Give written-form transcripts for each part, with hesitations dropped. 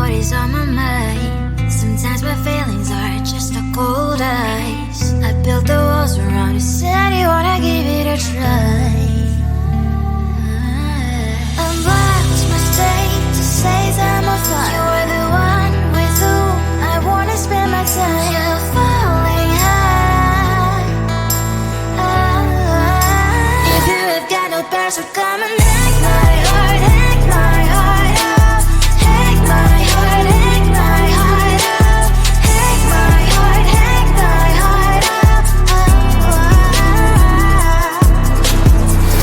what is on my mind. Sometimes my feelings are just a cold ice. I built the walls around you, said you wanna give it a try. I'm lost my state to say that I'm a fly. You are the one with whom I wanna spend my time. You're falling high. If you have got no bears, so come and hack my heart, hack my heart out. Hack my heart, hack my heart out. Hack my heart, hack my heart out.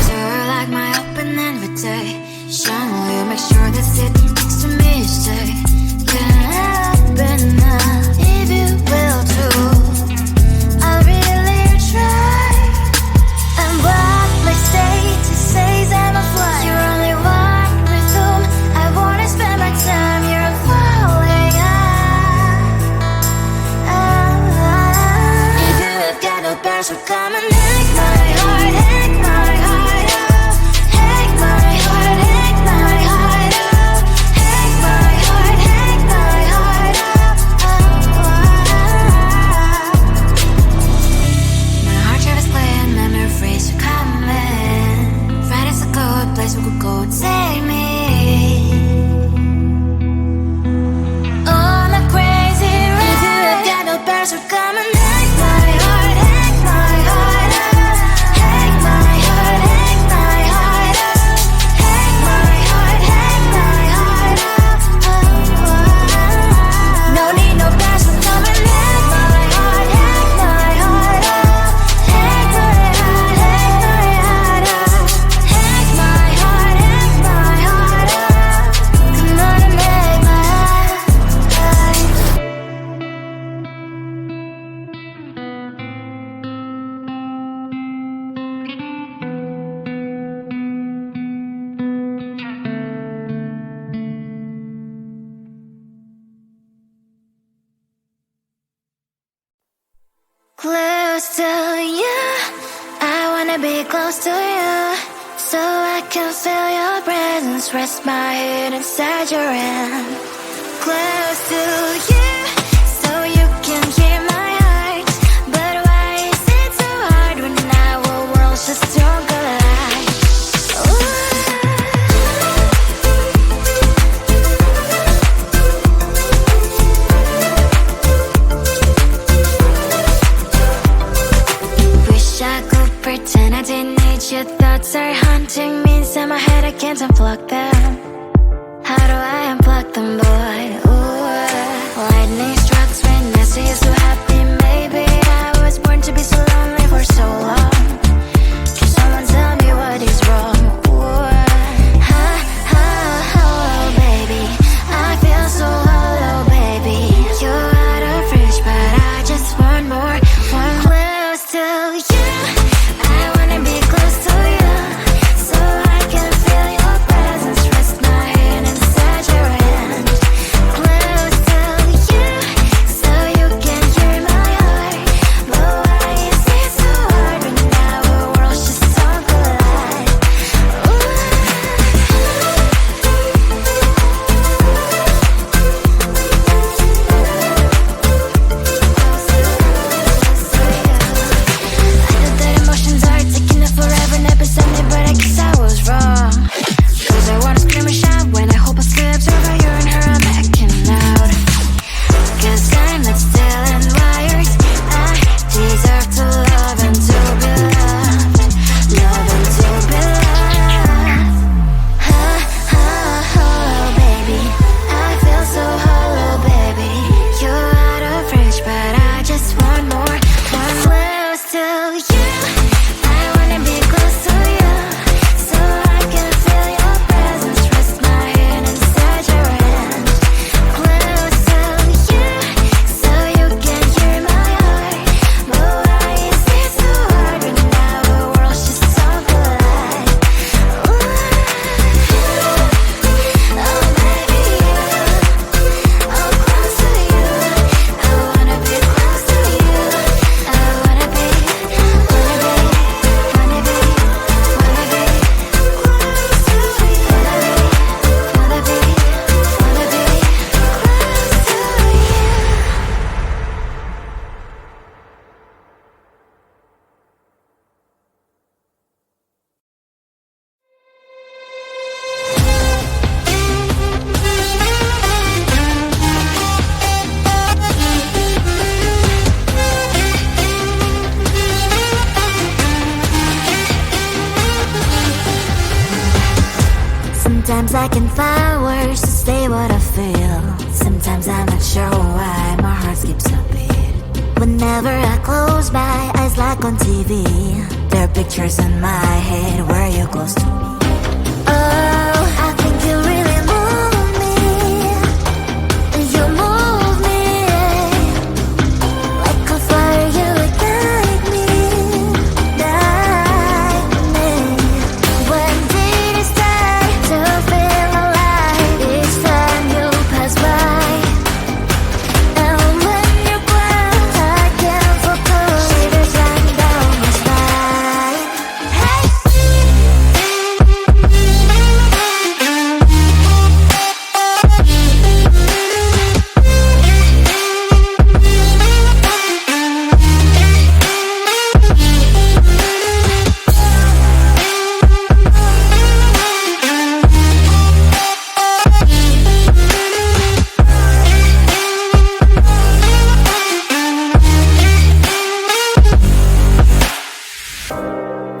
You're like my open invitation. Will you make sure that sitting next to me you stay? Can happen now, if you will too. I'll really try. And what my state to say I'm a fly. You're only one with whom I wanna spend my time. You're falling high. If you have got no bears, so come and hack my heart, hack my heart out. Hack my heart, hack my heart out. Hack my heart, hack my heart out. My heart travels playing memories are coming. Friday's a good place we could go and take me. On a crazy ride. If you have got no bears, so come and hack my heart, hack my heart out. Hack my heart, hack my heart out. Hack my heart, hack my heart out. No need no bears, so come and hack my heart, hack my heart out. Hack my heart, hack my heart out. Hack my heart, hack my heart out. Come on and make my heart. Close to you, I wanna be close to you, so I can feel your presence, rest my head inside your hand. Close to you, so you can hear my heart. But why is it so hard when our worlds just don't collide? Wish I could pretend I didn't need your thoughts are haunting me inside my head. I can't unplug them. How do I unplug them, boy? Ooh, lightning strikes when I see you so happy. Maybe I was born to be so lonely for so long. Can someone tell me what is wrong? Ooh, hello, baby. I feel so hollow, baby. You're out of reach, but I just want more. One close to you. I wanna be close to you, so I can feel your presence. I can find words to say what I feel. Sometimes I'm not sure why my heart skips a beat. Whenever I close my eyes like on TV, there are pictures in my head where you're close to me. Oh, I think you really move me. You move me like a fire, you ignite me, ignite me. When did it start to feel alive? Each time you pass by, and when you growl, I can't focus. Shivers run down my spine. Hey.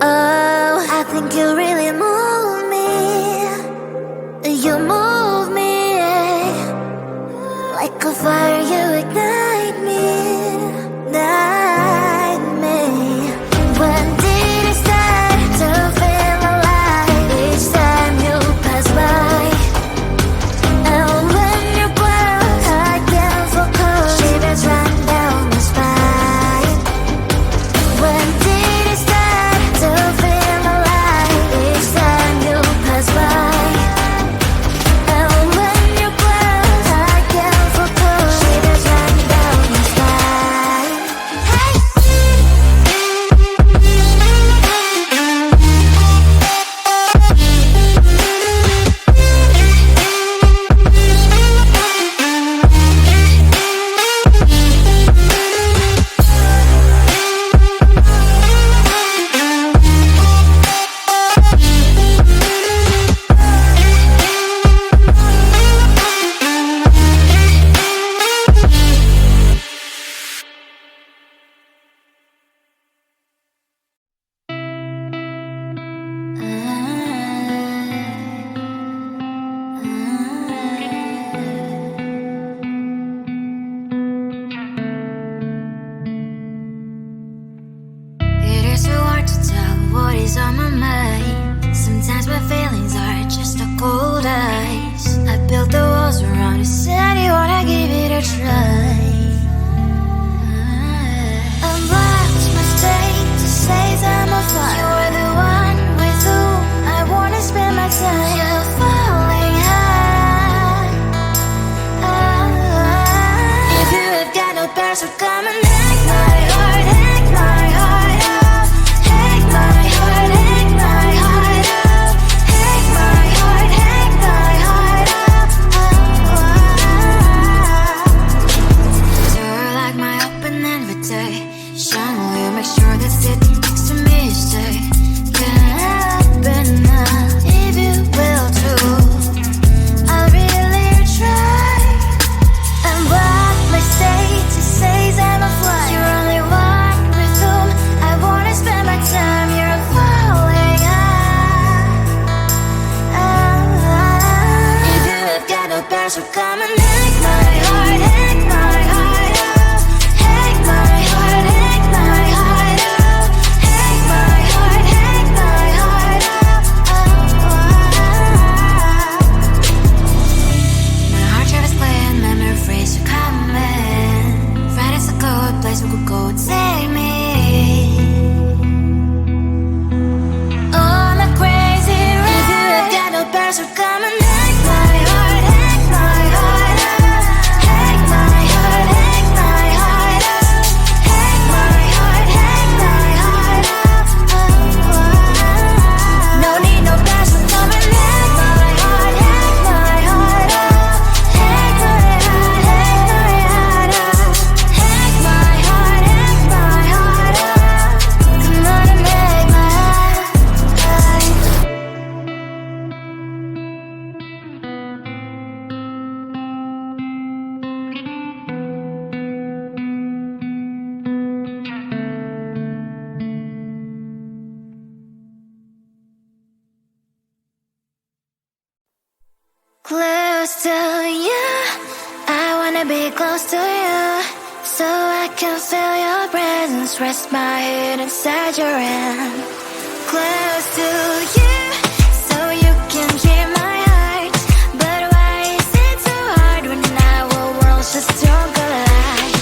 Oh, I think you really move me. You move me like a fire, you ignite me, ignite me. When did it start to feel alive? Each time you pass by, and when you growl, I can't focus. Shivers run down my spine. When did it start to feel alive? Each time you pass by, and when you growl, I can't focus. Shivers run down my spine. Hey. It is so hard to tell what is on my mind. Sometimes my feelings are just a cold ice. I built the walls around the city, wanna give it a try. I'm lost, mistake to say I'm a fly. You're the one with whom I wanna spend my time. You're falling high. If you have got no bears, so come and hack my heart, hack my heart out. Hack my heart, hack my heart out. Hack my heart, hack my heart out. You're like my open invitation. Will you make sure that sitting next to me stay? Can happen now if you will too. I'll really try. And what my state to say I'm a fly. You're only one with whom I wanna spend my time. You're falling high. If you have got no bears, so come and hack my heart, hack my heart out. Hack my heart, hack my heart out. Hack my heart, hack my heart out. My heart travels clean, memory freeze, you're coming. Right is a good place we could go, take me. On a crazy ride. If you have got no bears, so come and hack my heart, hack my heart out. Hack my wanna be close to you, so I can feel your presence. Rest my head inside your hand. Close to you, so you can hear my heart. But why is it so hard when our worlds just don't collide?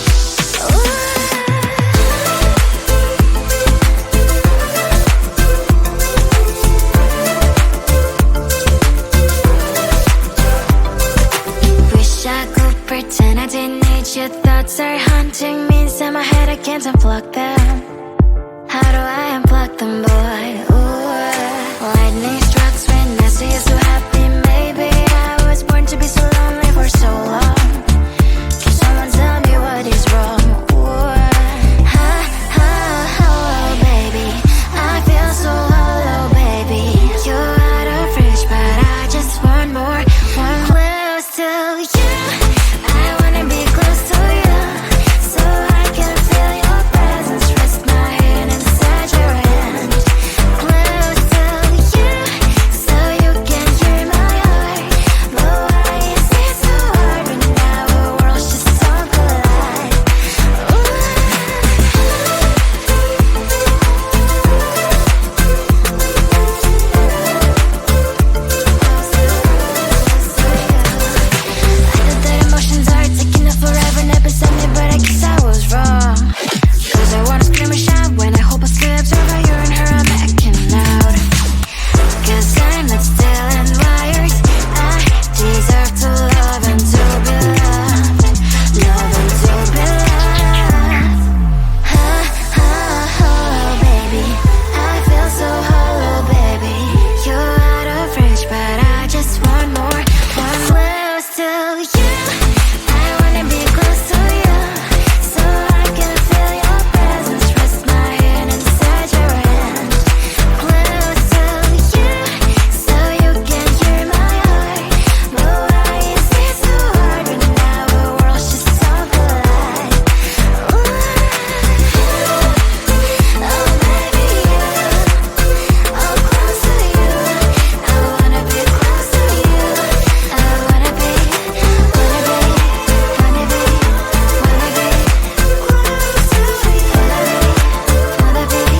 Wish I could pretend I didn't need your thoughts are haunting me inside my head. I can't unplug them. How do I unplug them, boy? Ooh, lightning strikes when I see you so happy. Maybe I was born to be so lonely for so long. Can someone tell me what is wrong? Ooh, baby, I feel so hollow, baby. You're out of reach, but I just want more, one close to you. I wanna be close to you, so I can feel your presence. Rest my head inside your hand. Close to you, so you can hear my heart. But why is it so hard when our worlds just don't collide? I know that emotions are taking up forever, never beside me, but I guess I was wrong. Cause I wanna scream and shout when I hope I slip over you and her, I'm backing out. Cause I'm not still and wired. I deserve to love and to be loved. Love and to be loved. Baby, I feel so hollow, baby. You're out of reach, but I just want more, one close to you. I wanna be close to you, so I can feel your presence. Rest my head inside your hand. Close to you, so you can hear my heart. But why is it so hard when our worlds just don't collide? Oh baby, oh close to you. I wanna be close to you. I wanna be close to you. Wanna be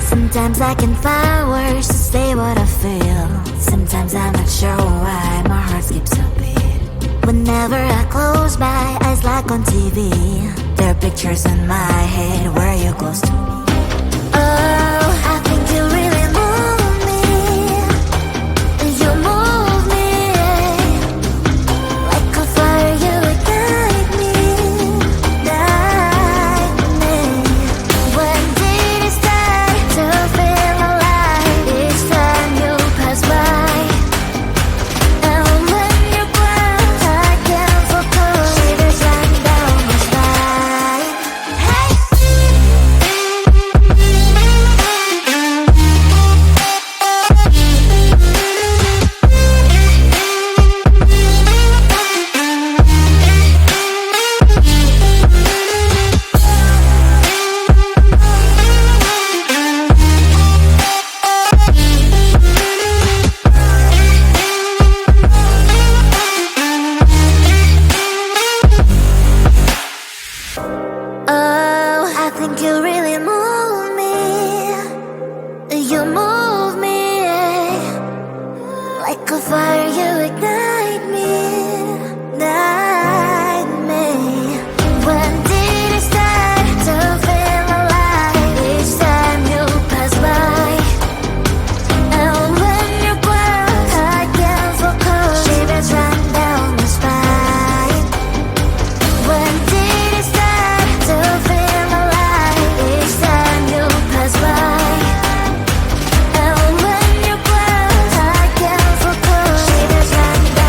Sometimes I can find words to say what I feel. Sometimes I'm not sure why my heart skips a beat. Whenever I close my eyes like on TV, there are pictures in my head where you're close to me. Oh, I think you really move me. You move me like a fire, you ignite me, ignite me. When did it start to feel alive? Each time you pass by, and when you're gone, I can't focus. Shivers run down my spine. Oh, I think you really move me. You move me like a fire, you ignite me, ignite me. When did it start to feel alive? Each time you pass by, and when you're gone, I can't focus. Shivers run down my spine. When did it start to feel alive? Each time you pass by, and when you're gone, I can't focus. Shivers run down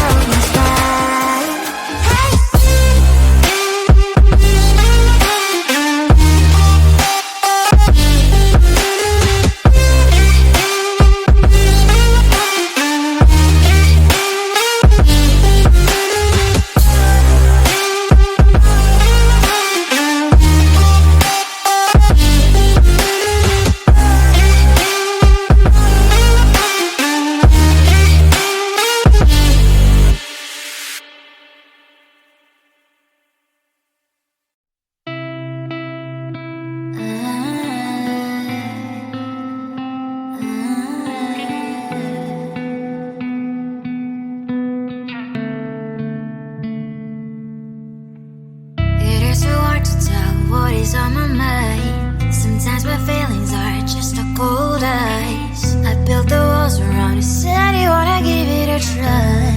what is on my mind. Sometimes my feelings are just a cold ice. I built the walls around you, said you wanna give it a try.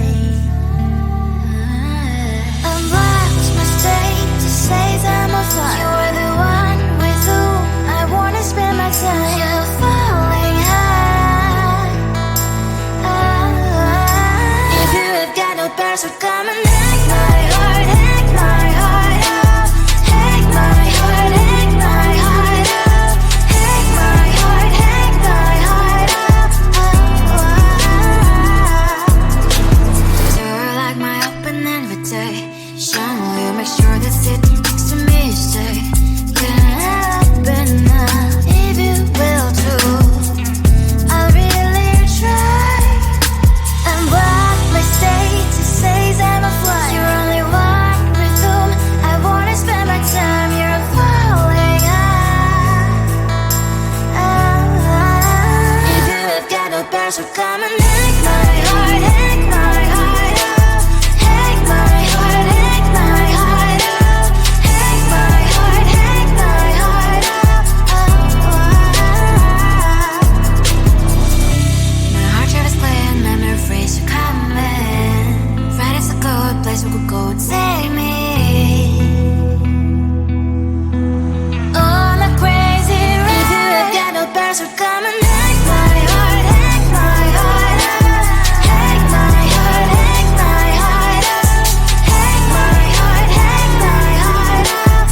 I've lost my state to say that I'm a fly. You're the one with whom I wanna spend my time. You're falling high. If you have got no bears, so come and hack my heart, hack my heart out. Hack my heart, hack my heart out. Hack my heart, hack my heart out. You're like my open invitation. Will you make sure that sit next to me stay? Can help it now if you will too. I'll really try. And what my state to say I'm a fly. You're only one with whom I wanna spend my time. You're falling high. If you have got no bears, so come and hack my heart, hack my heart out. Hack my heart, hack my heart out. Hack my heart, hack my heart out. My heart travels clear, memory freeze, you're coming. Friday's a good place we could go and take me. On a crazy ride. If you have got no bears, so come and hack my heart, hack my heart out. Hack my heart, hack my heart out. Hack my heart, hack my heart out.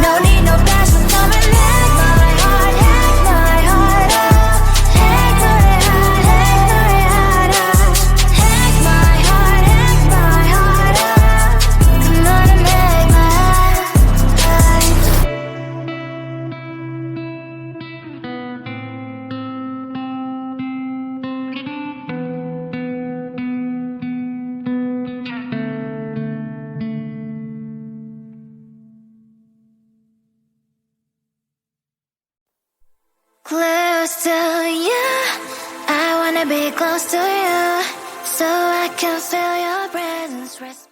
No need no bears, so come and hack my heart, hack my heart out. Hack my heart, hack my heart out. Hack my heart, hack my heart out. Come on and make my heart. Close to you, I wanna be close to you, so I can feel your presence.